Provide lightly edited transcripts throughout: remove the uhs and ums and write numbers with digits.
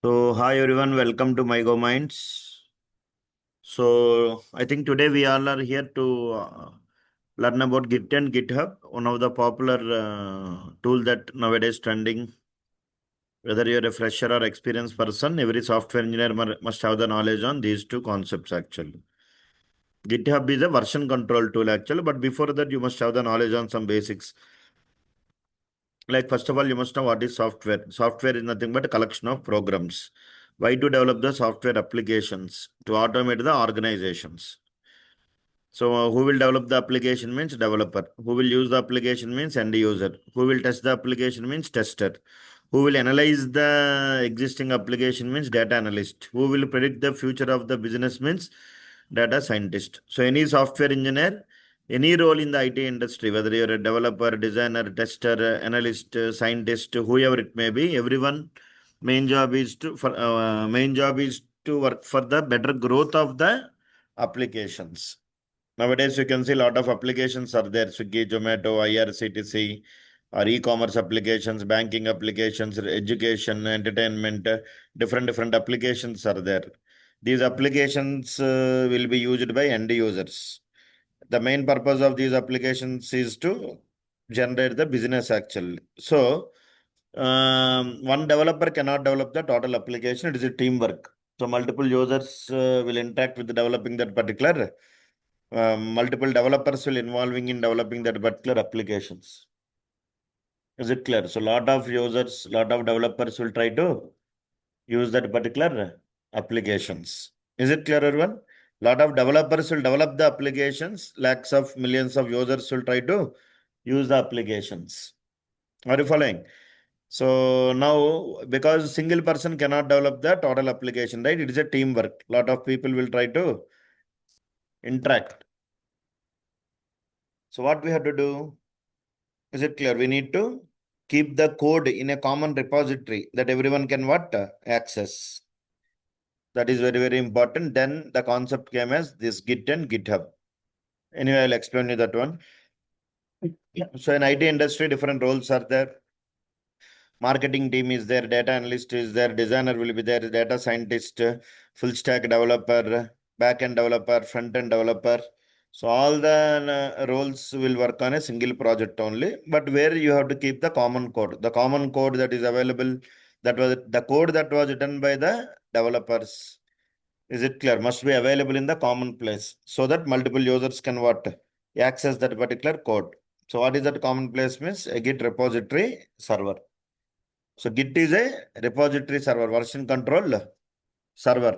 So, hi everyone, welcome to My Go Minds. So, I think today we all are here to learn about Git and GitHub, one of the popular tool that nowadays trending. Whether you're a fresher or experienced person, every software engineer must have the knowledge on these two concepts actually. GitHub is a version control tool actually, but before that you must have the knowledge on some basics. Like first of all, you must know what is software. Software is nothing but a collection of programs. Why to develop the software applications? To automate the organizations. So who will develop the application means developer. Who will use the application means end user. Who will test the application means tester. Who will analyze the existing application means data analyst. Who will predict the future of the business means data scientist. So any software engineer, any role in the IT industry, whether you're a developer, designer, tester, analyst, scientist, whoever it may be, everyone main job is to work for the better growth of the applications. Nowadays, you can see a lot of applications are there. Swiggy, Zomato, IRCTC, or e-commerce applications, banking applications, education, entertainment, different applications are there. These applications will be used by end users. The main purpose of these applications is to generate the business actually. So, one developer cannot develop the total application. It is a teamwork. So, multiple users will interact with developing that particular multiple developers will involving in developing that particular applications. Is it clear? So lot of users, lot of developers will try to use that particular applications. Is it clear, everyone? Lot of developers will develop the applications. Lakhs of millions of users will try to use the applications. Are you following? So now, because single person cannot develop the total application, right? It is a teamwork. Lot of people will try to interact. So what we have to do? Is it clear? We need to keep the code in a common repository that everyone can what? Access. That is very important. Then the concept came as this Git and GitHub. Anyway, I'll explain you that one. Yeah. So in IT industry, different roles are there. Marketing team is there, data analyst is there, designer will be there, data scientist, full stack developer, back-end developer, front-end developer. So all the roles will work on a single project only, but where you have to keep the common code. The common code that is available, that was the code that was written by the developers. Is it clear? Must be available in the common place so that multiple users can what? Access that particular code. So what is that common place means? A Git repository server. So Git is a repository server, version control server.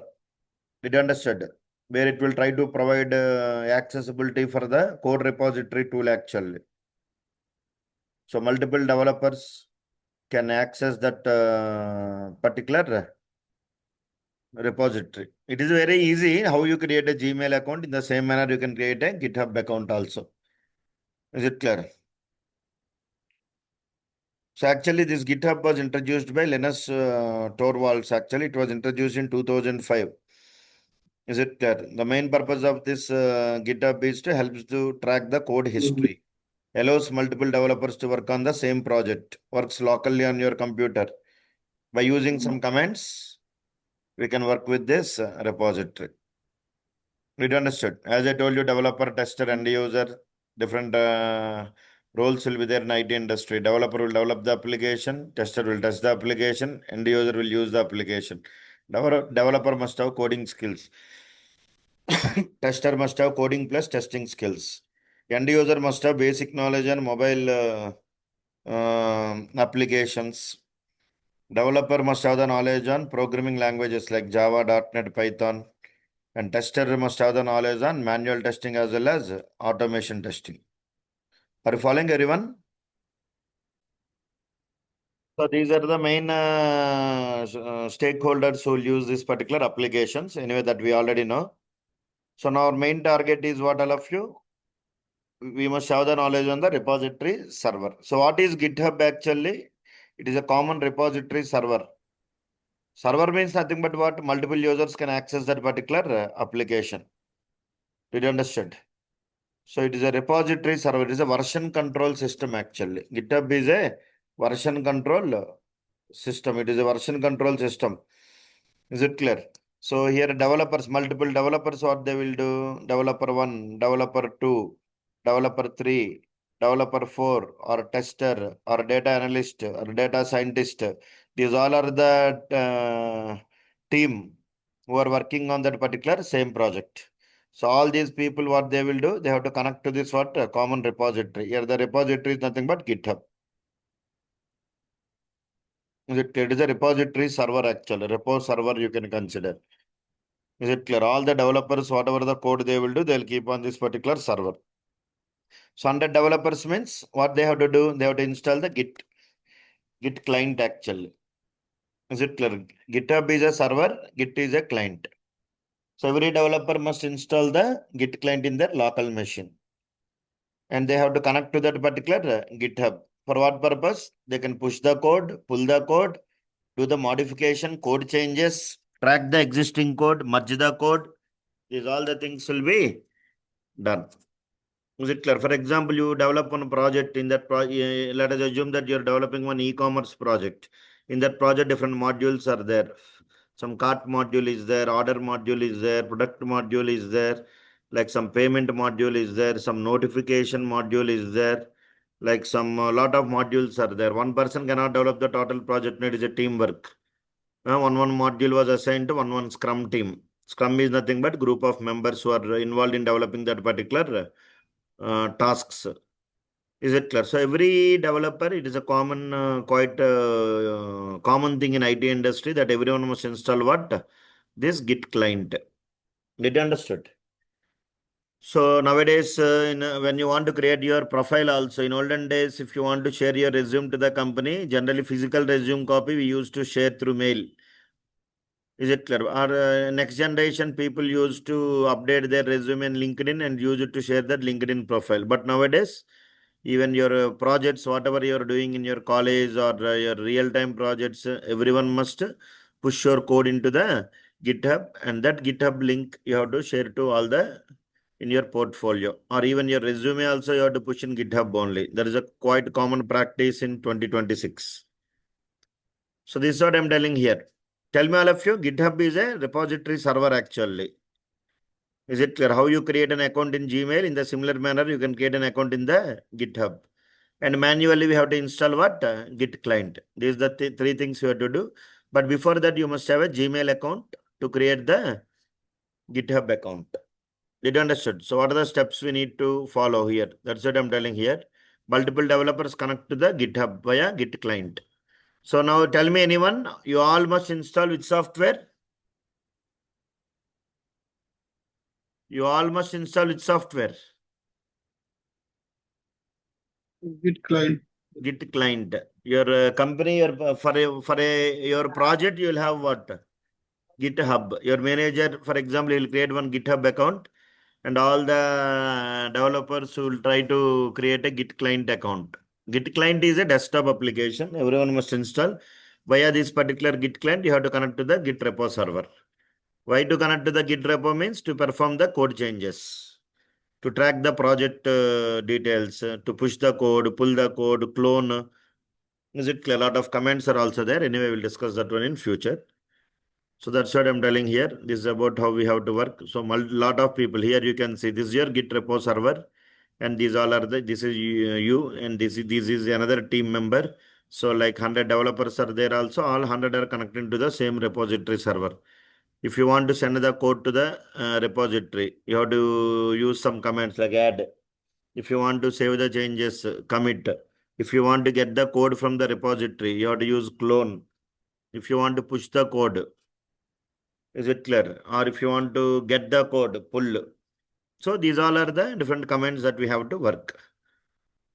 Did you understand? Where it will try to provide accessibility for the code repository tool actually. So multiple developers can access that particular repository. It is very easy how you create a Gmail account. In the same manner, you can create a GitHub account also. Is it clear? So actually, this GitHub was introduced by Linus Torvalds. Actually, it was introduced in 2005. Is it clear? The main purpose of this GitHub is to help to track the code history. Allows multiple developers to work on the same project. Works locally on your computer. By using some commands, we can work with this repository. We understood. As I told you, developer, tester, end user, different roles will be there in IT industry. Developer will develop the application, tester will test the application, end user will use the application. Developer must have coding skills. Tester must have coding plus testing skills. End user must have basic knowledge on mobile applications. Developer must have the knowledge on programming languages like Java, .NET, Python. And tester must have the knowledge on manual testing as well as automation testing. Are you following, everyone? So these are the main stakeholders who will use these particular applications. Anyway, that we already know. So now our main target is what, all of you? We must have the knowledge on the repository server. So what is GitHub actually? It is a common repository server. Server means nothing but what? Multiple users can access that particular application. Did you understand? So it is a repository server. It is a version control system actually. GitHub is a version control system. It is a version control system. Is it clear? So here developers, multiple developers, what they will do? Developer 1, developer 2, developer 3, developer 4, or tester, or data analyst, or data scientist. These all are the team who are working on that particular same project. So all these people, what they will do? They have to connect to this what common repository. Here the repository is nothing but GitHub. It is a repository server actually. Repo server you can consider. Is it clear? All the developers, whatever the code they will do, they'll keep on this particular server. So 100 developers means what they have to do? They have to install the Git client actually. Is it clear? GitHub is a server, Git is a client. So every developer must install the Git client in their local machine. And they have to connect to that particular GitHub. For what purpose? They can push the code, pull the code, do the modification, code changes, track the existing code, merge the code. These all the things will be done. Is it clear? For example, you develop one project in that let us assume that you're developing one e-commerce project. In that project, different modules are there. Some cart module is there, order module is there, product module is there, like some payment module is there, some notification module is there, like some lot of modules are there. One person cannot develop the total project. It is a teamwork. One module was assigned to one Scrum team. Scrum is nothing but group of members who are involved in developing that particular tasks. Is it clear? So every developer, it is a common, quite common thing in IT industry that everyone must install what? This Git client. Did you understood? So nowadays, when you want to create your profile also, in olden days, if you want to share your resume to the company, generally physical resume copy we used to share through mail. Is it clear? Our next generation people used to update their resume in LinkedIn and use it to share that LinkedIn profile. But nowadays, even your projects, whatever you're doing in your college or your real-time projects, everyone must push your code into the GitHub, and that GitHub link you have to share to all the in your portfolio, or even your resume also you have to push in GitHub only. That is a quite common practice in 2026. So this is what I'm telling here. Tell me all of you, GitHub is a repository server actually. Is it clear? How you create an account in Gmail? In the similar manner, you can create an account in the GitHub. And manually, we have to install what? Git client. These are the three things you have to do. But before that, you must have a Gmail account to create the GitHub account. Did you understood? So what are the steps we need to follow here? That's what I'm telling here. Multiple developers connect to the GitHub via Git client. So now tell me anyone, you all must install which software? You all must install which software? Git client. Git client. Your company, your project, you will have what? GitHub. Your manager, for example, will create one GitHub account, and all the developers will try to create a Git client account. Git client is a desktop application. Everyone must install. Via this particular Git client, you have to connect to the Git repo server. Why to connect to the Git repo means to perform the code changes, to track the project details, to push the code, pull the code, clone. Is it clear? A lot of commands are also there. Anyway, we'll discuss that one in future. So that's what I'm telling here. This is about how we have to work. So lot of people here, you can see this is your Git repo server, and these all are this is you, and this is another team member. So like 100 developers are there also. All 100 are connected to the same repository server. If you want to send the code to the repository, you have to use some commands like add. If you want to save the changes, commit. If you want to get the code from the repository, you have to use clone. If you want to push the code, is it clear? Or if you want to get the code, pull. So these all are the different commands that we have to work.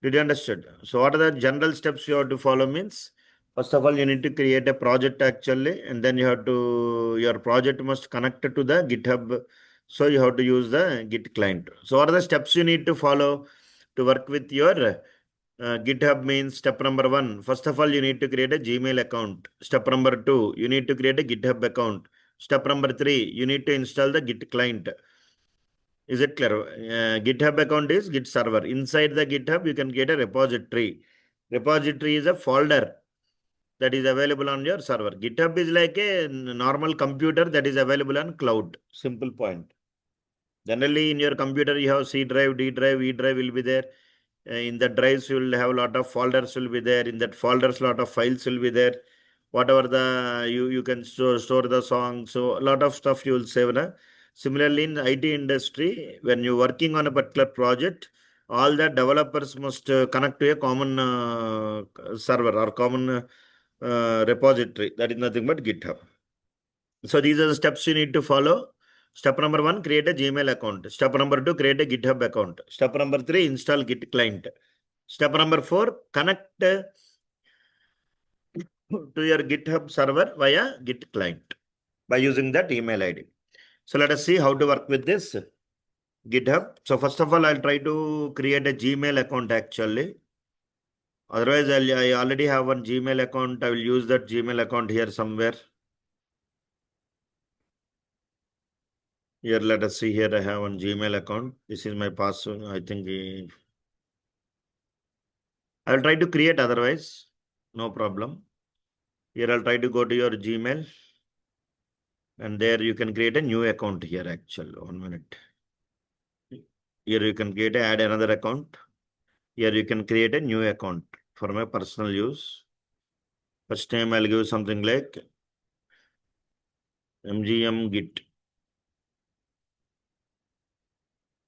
Did you understand? So what are the general steps you have to follow means? First of all, you need to create a project actually, and then you have to, your project must connect to the GitHub. So you have to use the Git client. So what are the steps you need to follow to work with your GitHub means step number 1. First of all, you need to create a Gmail account. Step number 2, you need to create a GitHub account. Step number 3, you need to install the Git client. Is it clear? GitHub account is Git server. Inside the GitHub, you can get a repository. Repository is a folder. that is available on your server. GitHub is like a normal computer that is available on cloud. Simple point. Generally, in your computer, you have C drive, D drive, E drive will be there. In the drives, you will have a lot of folders will be there. In that folders, lot of files will be there. Whatever the you can store the song. So a lot of stuff you will save. Na? Similarly, in the IT industry, when you're working on a particular project, all the developers must connect to a common server or common repository. That is nothing but GitHub. So these are the steps you need to follow. Step number 1, create a Gmail account. Step number 2, create a GitHub account. Step number 3, install Git client. Step number 4, connect to your GitHub server via Git client by using that email ID. So let us see how to work with this GitHub. So first of all, I'll try to create a Gmail account actually. Otherwise, I already have one Gmail account. I will use that Gmail account here somewhere. Here, let us see here. I have one Gmail account. This is my password. I think I will try to create otherwise. No problem. Here, I'll try to go to your Gmail. And there you can create a new account here actually. 1 minute. Here you can add another account. Here you can create a new account for my personal use. First name I'll give something like MGM Git.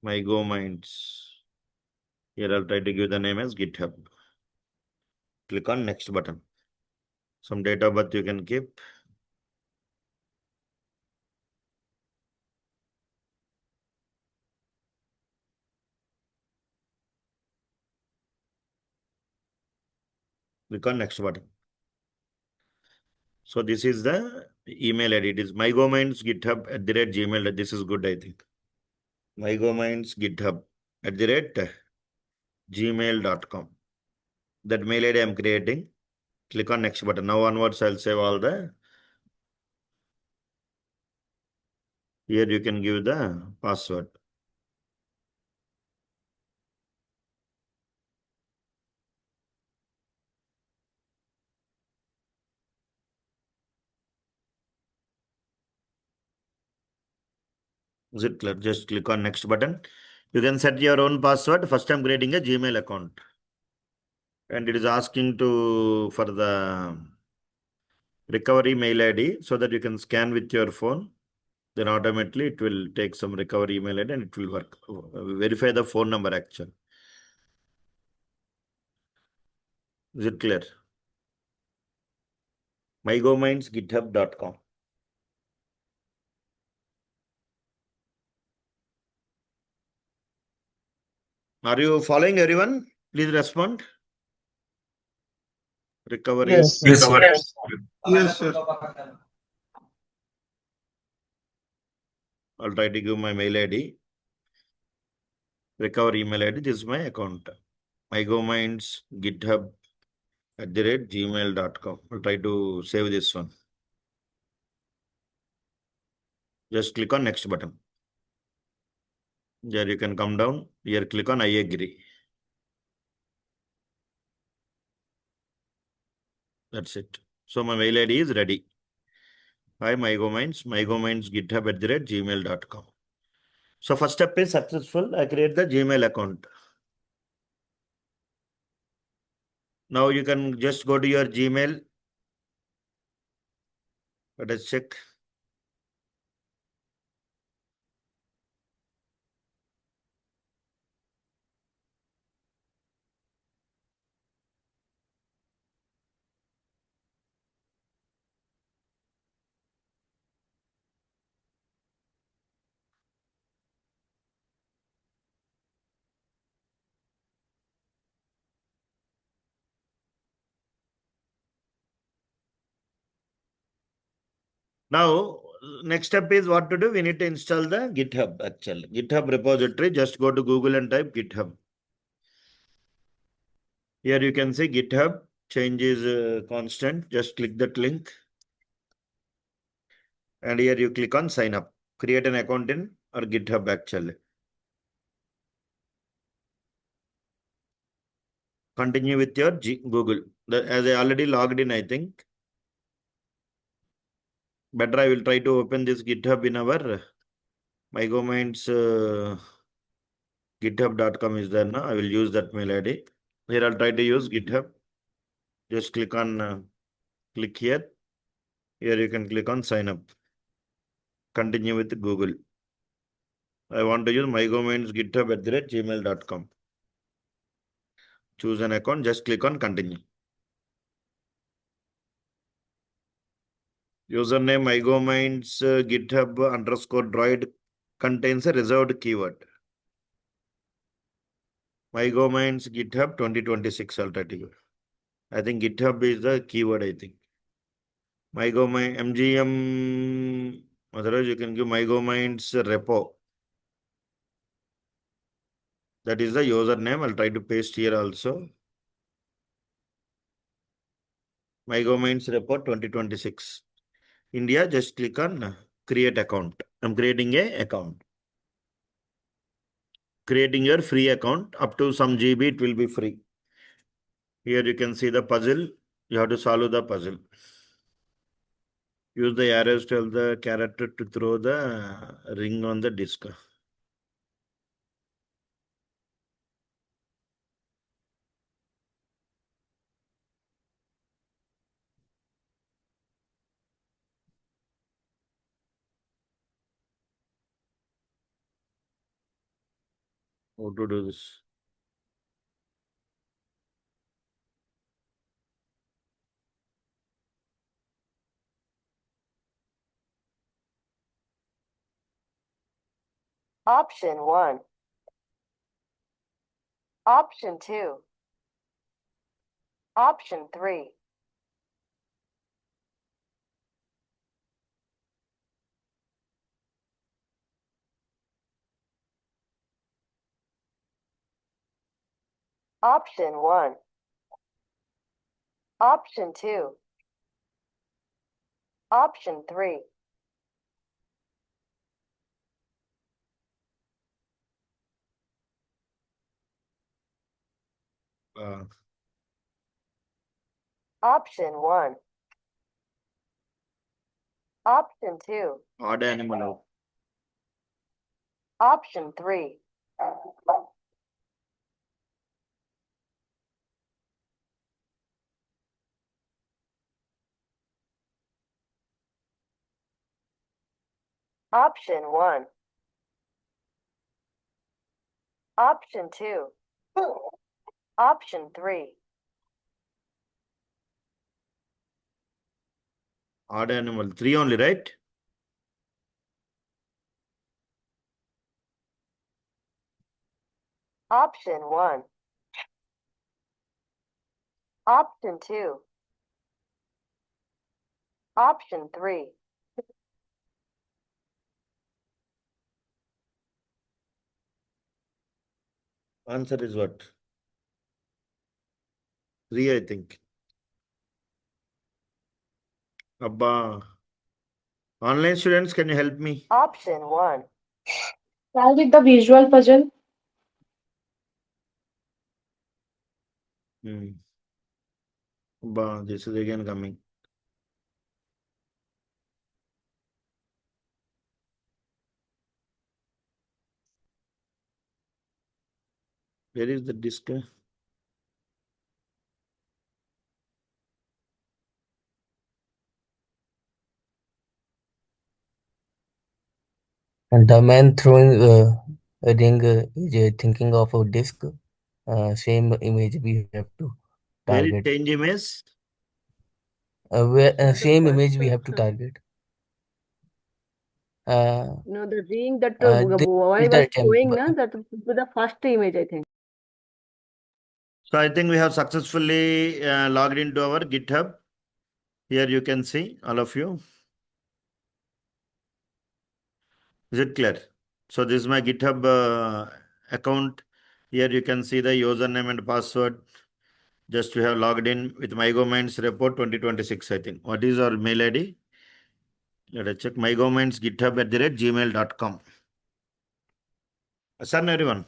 My Go Minds. Here I'll try to give the name as GitHub. Click on next button. Some date of birth you can keep. Click on next button. So this is the email ID. It is mygomindsgithub@gmail. This is good, I think. mygomindsgithub@gmail.com. That mail ID I'm creating. Click on next button. Now onwards, I'll save all the. Here you can give the password. Is it clear? Just click on next button. You can set your own password. First I'm creating a Gmail account. And it is asking for the recovery mail ID so that you can scan with your phone. Then automatically it will take some recovery email ID and it will work. Verify the phone number actually. Is it clear? mygomindsgithub.com. Are you following everyone? Please respond. Recovery. Yes, sir. Yes, sir. Yes, sir. I'll try to give my mail ID. Recovery email ID. This is my account. mygomindsgithub@gmail.com. I'll try to save this one. Just click on next button. There you can come down. Here click on I agree. That's it. So my mail ID is ready. Hi mygomindsgithub@gmail.com. So first step is successful. I create the Gmail account. Now you can just go to your Gmail. Let us check. Now, next step is what to do. We need to install the GitHub actually. GitHub repository. Just go to Google and type GitHub. Here you can see GitHub. Change is constant. Just click that link. And here you click on sign up. Create an account in or GitHub actually. Continue with your Google. As I already logged in, I think. Better I will try to open this GitHub in our MyGoMinds github.com is there now. I will use that mail ID. Here I'll try to use GitHub. Just click on click here. Here you can click on sign up. Continue with Google. I want to use MyGoMinds github@gmail.com. Choose an account. Just click on continue. Username MyGoMinds GitHub _droid contains a reserved keyword. MyGoMinds GitHub 2026 alternative. I think GitHub is the keyword, I think. MyGoMinds MGM. Otherwise, you can give MyGoMinds repo. That is the username. I'll try to paste here also. MyGoMinds repo 2026. India, just click on create account. I'm creating a account. Creating your free account up to some GB, it will be free. Here you can see the puzzle. You have to solve the puzzle. Use the arrows to tell the character to throw the ring on the disk. How to do this? Option 1. Option 2. Option 3. Option 1. Option 2. Option 3. Option 1. Option 2. Odd animal. Option 3. Option 1. Option 2. Option 3. Odd animal. 3 only, right? Option 1. Option 2. Option 3. Answer is what? 3, I think. Abba. Online students, can you help me? Option 1. Try with the visual puzzle. Abba, this is again coming. Where is the disk? And the man throwing a ring is thinking of a disk. Same image we have to Where is target. change image? Same image we have to target. No, the ring that This boy is the was attempt. showing, na, that was the first image, I think. So I think we have successfully logged into our GitHub. Here you can see all of you. Is it clear? So this is my GitHub account. Here you can see the username and password. Just we have logged in with MyGoMinds report 2026, I think. What is our mail ID? Let us check MyGoMinds github@gmail.com. Sir, everyone.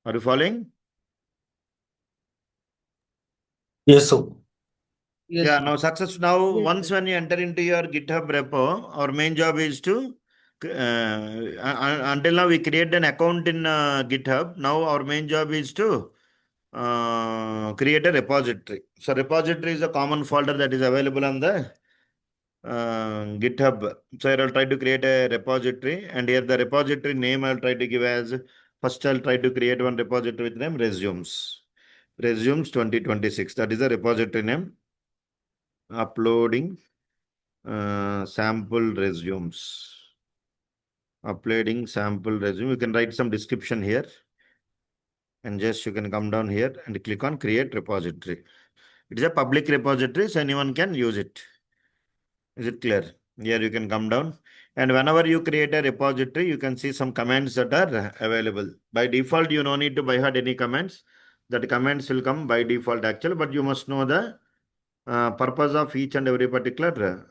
Are you following? Yes, sir. Yes. Yeah, now success. Now, Yes, once sir. when you enter into your GitHub repo, our main job is to, until now we create an account in GitHub. Now our main job is to create a repository. So repository is a common folder that is available on the GitHub. So I'll try to create a repository, and here the repository name I'll try to give as, first I'll try to create one repository with name resumes. Resumes 2026. That is the repository name. Uploading sample resumes. Uploading sample resume. You can write some description here. And just you can come down here and click on create repository. It is a public repository, so anyone can use it. Is it clear? Here you can come down. And whenever you create a repository, you can see some commands that are available. By default, you don't need to by heart any commands. That commands will come by default actually, but you must know the purpose of each and every particular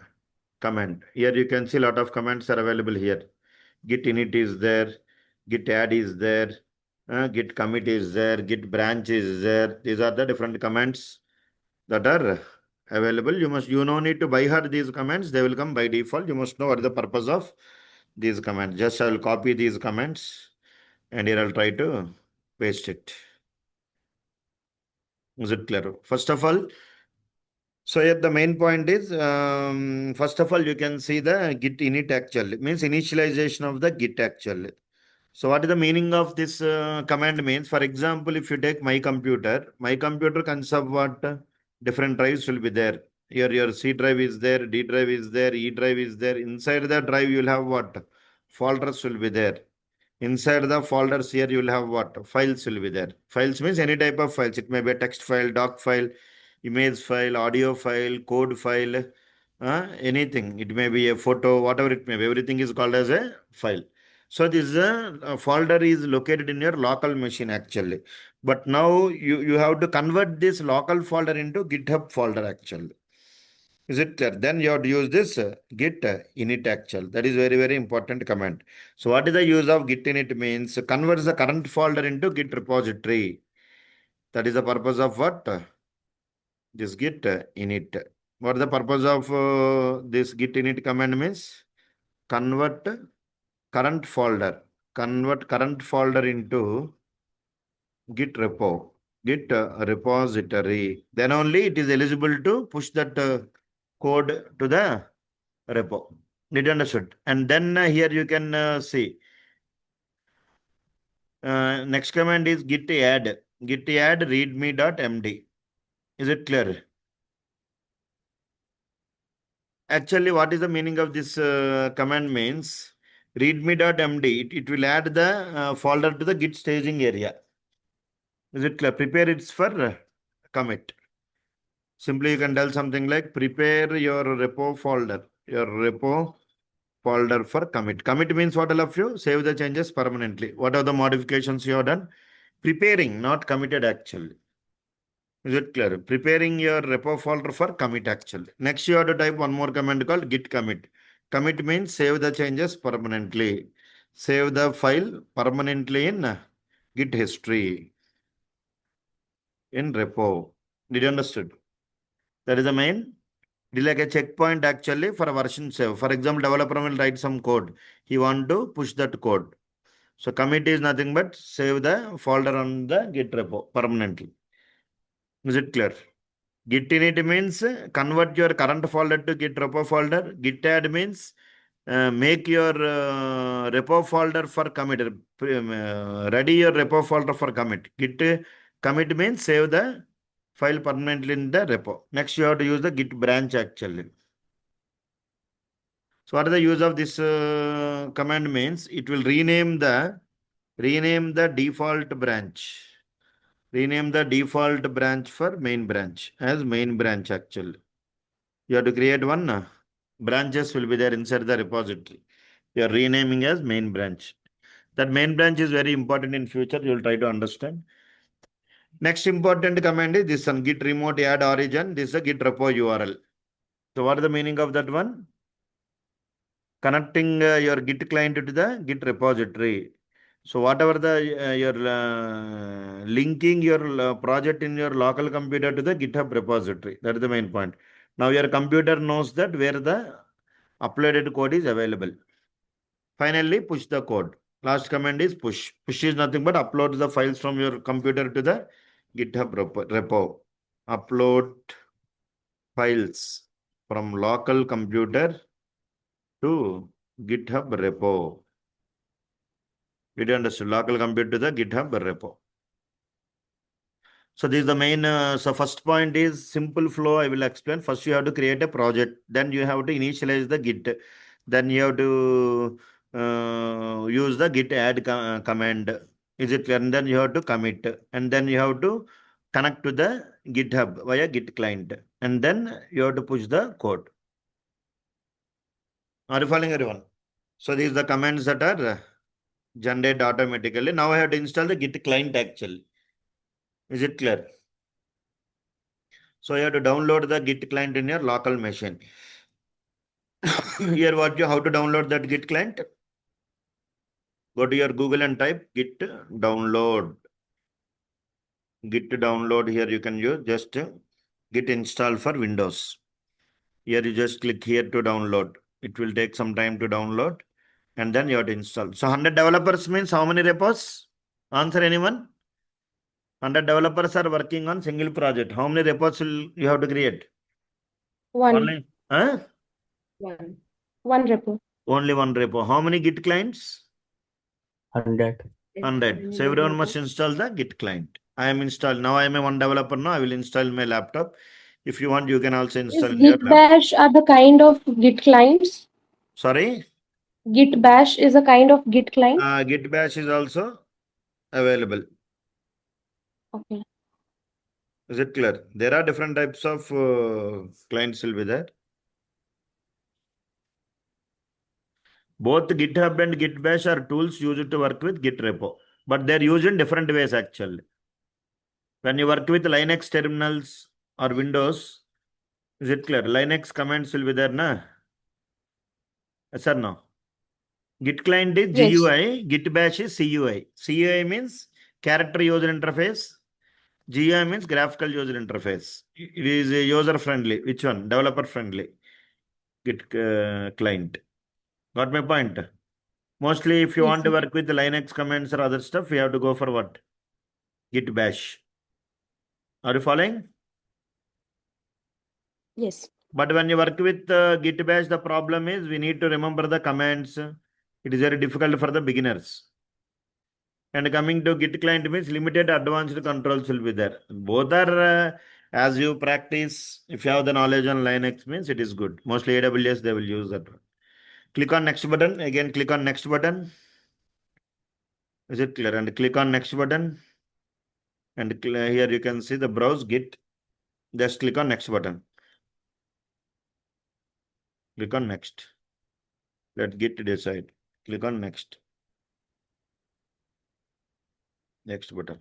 command. Here you can see a lot of commands are available here. Git init is there, git add is there, git commit is there, git branch is there. These are the different commands that are available. You no need to by heart these commands. They will come by default. You must know what is the purpose of these commands. Just I will copy these commands and here I'll try to paste it. Is it clear? First of all, so here the main point is, first of all, you can see the git init actually, means initialization of the git actually. So what is the meaning of this command means? For example, if you take my computer consists of what? Different drives will be there. Here your C drive is there, D drive is there, E drive is there. Inside the drive you will have what? Folders will be there. Inside the folders here you will have what? Files will be there. Files means any type of files. It may be a text file, doc file, image file, audio file, code file, anything. It may be a photo, whatever it may be. Everything is called as a file. So this folder is located in your local machine actually. But now you have to convert this local folder into GitHub folder actually. Is it clear? Then you have to use this git init actual. That is very, very important command. So what is the use of git init means? Converts the current folder into git repository. That is the purpose of what? This git init. What is the purpose of this git init command means? Convert current folder. Convert current folder into git repo. Git repository. Then only it is eligible to push that code to the repo. Did you understood? And then here you can see. Next command is git add. Git add readme.md. Is it clear? Actually, what is the meaning of this command means? Readme.md. It will add the folder to the git staging area. Is it clear? Prepare it for commit. Simply you can tell something like prepare your repo folder. Your repo folder for commit. Commit means what, all of you? Save the changes permanently. What are the modifications you have done? Preparing, not committed actually. Is it clear? Preparing your repo folder for commit actually. Next you have to type one more command called git commit. Commit means save the changes permanently. Save the file permanently in git history. In repo. Did you understood? That is the main. It is like a checkpoint actually for a version save. For example, developer will write some code. He want to push that code. So commit is nothing but save the folder on the git repo permanently. Is it clear? Git init means convert your current folder to git repo folder. Git add means make your repo folder for commit. Ready your repo folder for commit. Git commit means save the file permanently in the repo. Next you have to use the git branch actually. So what is the use of this command means? It will rename the default branch. Rename the default branch for main branch as main branch actually. You have to create one branches will be there inside the repository. You are renaming as main branch. That main branch is very important in future. You will try to understand. Next important command is this one, git remote add origin. This is a git repo URL. So what is the meaning of that one? Connecting your git client to the git repository. So whatever the your linking your project in your local computer to the GitHub repository. That is the main point. Now your computer knows that where the uploaded code is available. Finally, push the code. Last command is push. Push is nothing but upload the files from your computer to the GitHub repo. Upload files from local computer to GitHub repo. Did you understand? Local computer to the GitHub repo. So this is the main, so first point is simple flow. I will explain. First you have to create a project. Then you have to initialize the Git. Then you have to use the Git add command. Is it clear? And then you have to commit. And then you have to connect to the GitHub via Git client. And then you have to push the code. Are you following everyone? So these are the commands that are generated automatically. Now I have to install the Git client actually. Is it clear? So you have to download the Git client in your local machine. Here how to download that Git client? Go to your Google and type Git download. Git download, here you can use just Git install for Windows. Here you just click here to download. It will take some time to download and then you have to install. So 100 developers means how many repos? Answer anyone? 100 developers are working on single project. How many repos will you have to create? One. Only, huh? One repo. Only one repo. How many Git clients? 100. 100. So everyone must install the Git client. I am installed. Now I am a one developer now. I will install my laptop. If you want, you can also install Is in your Git laptop. Bash are the kind of Git clients? Sorry? Git Bash is a kind of Git client? Git bash is also available. Okay. Is it clear? There are different types of clients will be there. Both GitHub and Git bash are tools used to work with Git repo. But they're used in different ways actually. When you work with Linux terminals or Windows, is it clear? Linux commands will be there, na? Yes or no? Git client is Yes. GUI, Git bash is CUI. CUI means character user interface. GUI means graphical user interface. It is user friendly. Which one? Developer friendly. Git client. Got my point? Mostly if you Yes, want to sir. work with the Linux commands or other stuff, you have to go for what? Git bash. Are you following? Yes. But when you work with Git bash, the problem is we need to remember the commands. It is very difficult for the beginners. And coming to Git client means limited advanced controls will be there. Both are as you practice. If you have the knowledge on Linux means it is good. Mostly AWS they will use that one. Click on next button. Again click on next button. Is it clear? And click on next button. And here you can see the browse Git. Just click on next button. Click on next. Let Git decide. Click on next. Next button.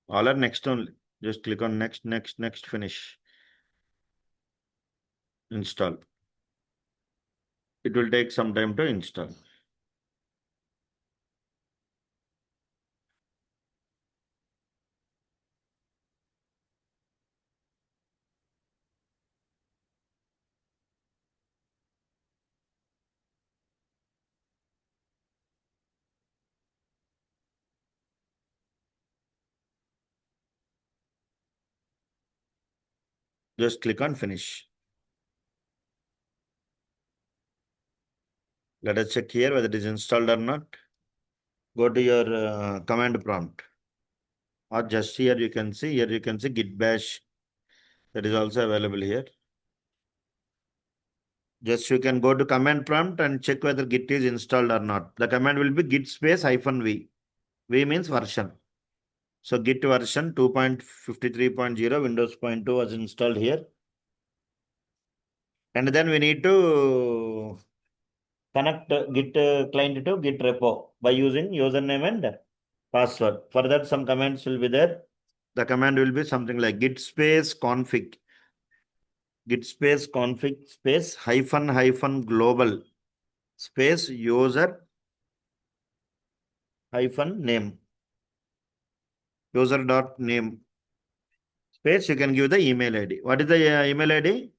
All are next only. Just click on next, next, next, finish. Install. It will take some time to install. Just click on finish. Let us check here whether it is installed or not. Go to your command prompt. Or just here you can see git bash. That is also available here. Just you can go to command prompt and check whether Git is installed or not. The command will be git space -v. V means version. So Git version 2.53.0 Windows 0.2 was installed here. And then we need to connect Git client to Git repo by using username and password. For that, some commands will be there. The command will be something like git space config space -global space user hyphen name. User dot name space, you can give the email ID. What is the email ID?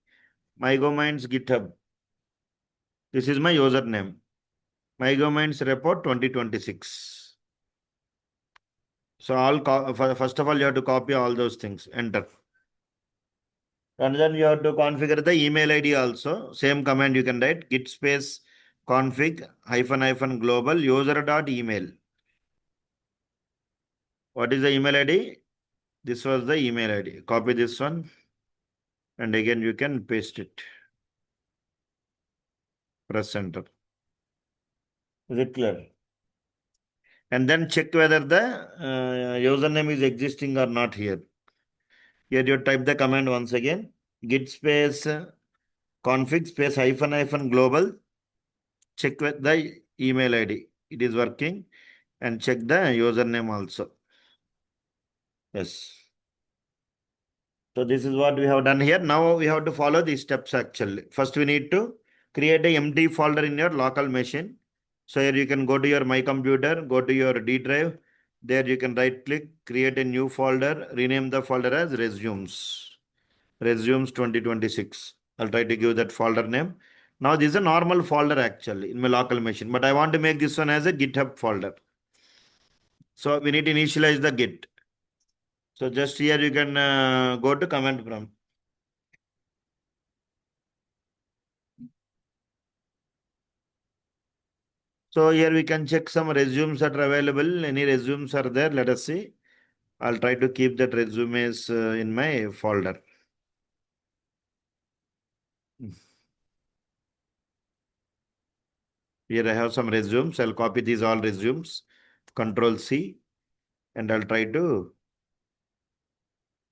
MyGoMinds GitHub. This is my username. MyGoMinds report 2026. So first of all, you have to copy all those things, enter. And then you have to configure the email ID also. Same command you can write, git space config hyphen global user dot email. What is the email ID? This was the email ID. Copy this one. And again, you can paste it. Press enter. Is it clear? And then check whether the username is existing or not here. Here you type the command once again. Git space config space hyphen global. Check with the email ID. It is working. And check the username also. Yes. So this is what we have done here. Now we have to follow these steps actually. First, we need to create a empty folder in your local machine. So here you can go to your My Computer, go to your D drive. There you can right click, create a new folder, rename the folder as resumes. Resumes 2026. I'll try to give that folder name. Now this is a normal folder actually in my local machine, but I want to make this one as a GitHub folder. So we need to initialize the Git. So just here you can go to command prompt. So here we can check some resumes that are available. Any resumes are there? Let us see. I'll try to keep that resumes in my folder. Here I have some resumes. I'll copy these all resumes. Control C. And I'll try to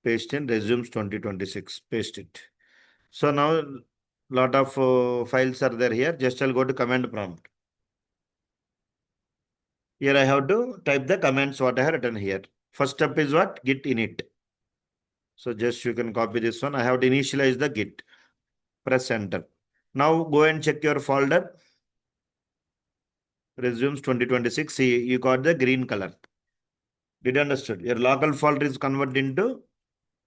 paste in resumes 2026. Paste it. So now lot of files are there here. Just I'll go to command prompt. Here I have to type the commands what I have written here. First step is what? Git init. So just you can copy this one. I have to initialize the Git. Press enter. Now go and check your folder. Resumes 2026. See, you got the green color. Did you understood? Your local folder is converted into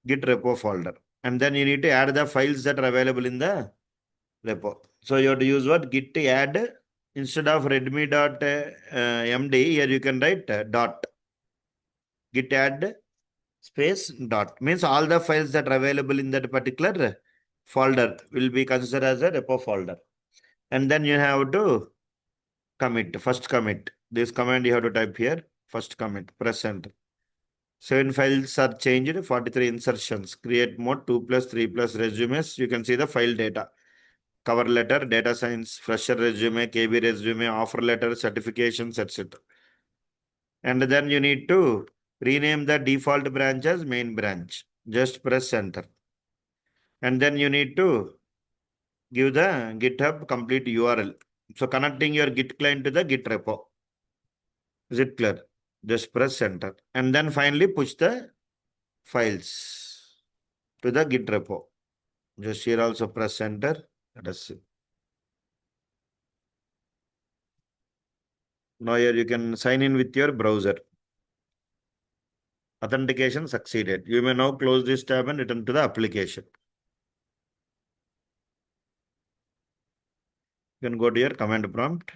Git repo folder. And then you need to add the files that are available in the repo. So you have to use what? Git add. Instead of readme.md, here you can write dot. Git add space dot. Means all the files that are available in that particular folder will be considered as a repo folder. And then you have to commit, first commit. This command you have to type here. First commit, press enter. 7 files are changed, 43 insertions. Create mode 2 plus 3 plus resumes. You can see the file data. Cover letter, data science, fresher resume, KB resume, offer letter, certifications, etc. And then you need to rename the default branch as main branch. Just press enter. And then you need to give the GitHub complete URL. So connecting your Git client to the Git repo. Is it clear? Just press enter. And then finally push the files to the Git repo. Just here also press enter. Let us see. Now here you can sign in with your browser. Authentication succeeded. You may now close this tab and return to the application. You can go to your command prompt.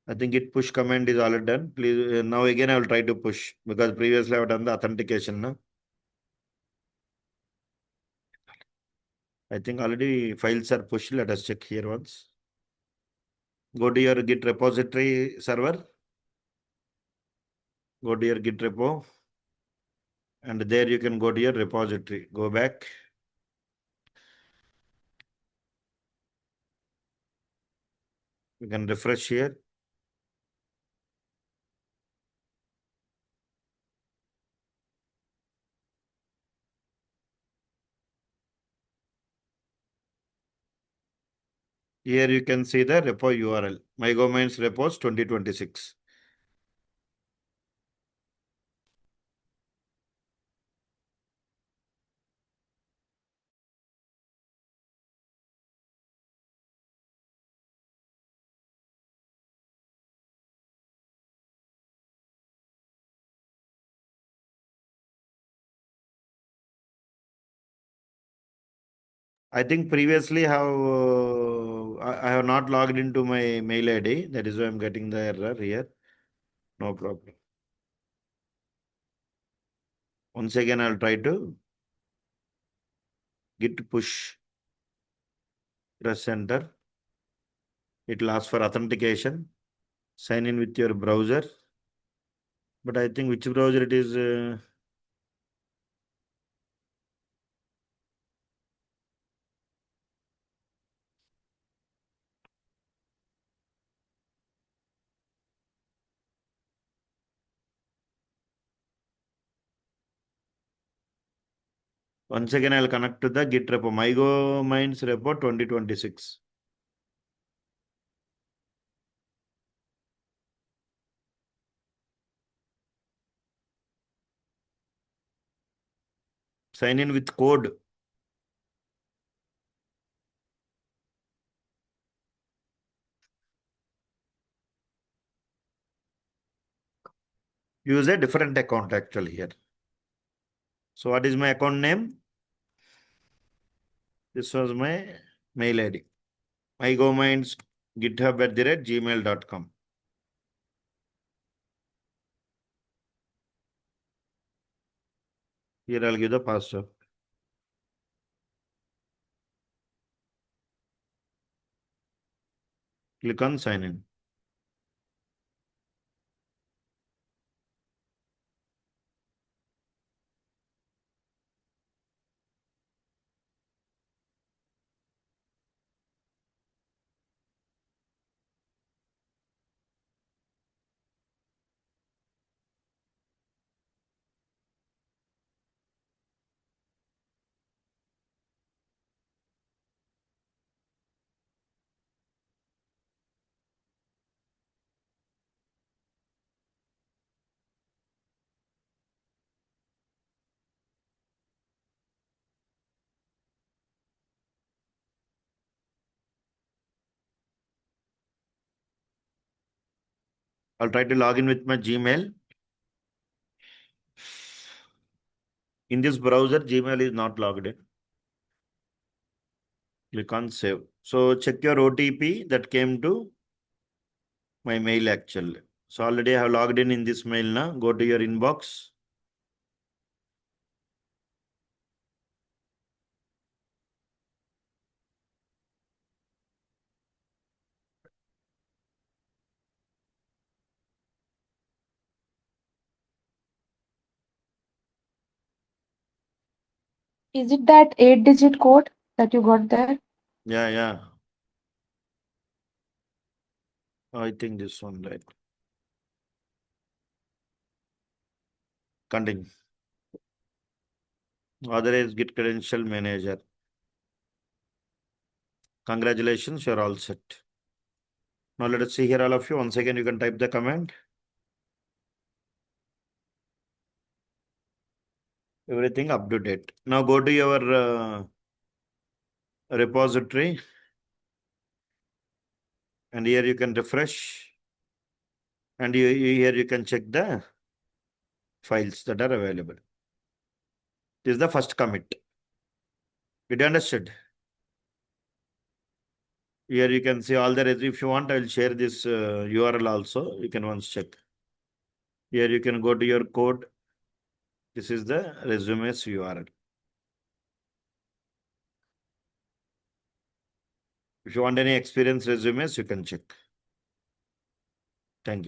I think Git push command is already done. Please, now again I will try to push because previously I have done the authentication. No? I think already files are pushed. Let us check here once. Go to your Git repository server. Go to your Git repo. And there you can go to your repository. Go back. You can refresh here. Here you can see the repo URL. MyGoMinds repos 2026. I think previously I have not logged into my mail ID. That is why I'm getting the error here. No problem. Once again, I'll try to git push, press enter. It will ask for authentication. Sign in with your browser. But I think which browser it is. Once again, I'll connect to the Git repo, MyGo Minds repo 2026. Sign in with code. Use a different account actually here. So what is my account name? This was my mail ID. MyGoMinds github@gmail.com. Here I'll give the password. Click on sign in. I'll try to log in with my Gmail. In this browser, Gmail is not logged in. Click on save. So check your OTP that came to my mail actually. So already I have logged in this mail now. Go to your inbox. Is it that 8-digit code that you got there? Yeah. I think this one, right? Continue. Authorized Git credential manager. Congratulations, you're all set. Now let us see here all of you. Once again, you can type the command. Everything up to date. Now go to your repository. And here you can refresh. And here you can check the files that are available. This is the first commit. Did you understood? Here you can see all the if you want, I will share this URL also. You can once check. Here you can go to your code. This is the resumes URL. If you want any experience resumes, you can check. Thank you.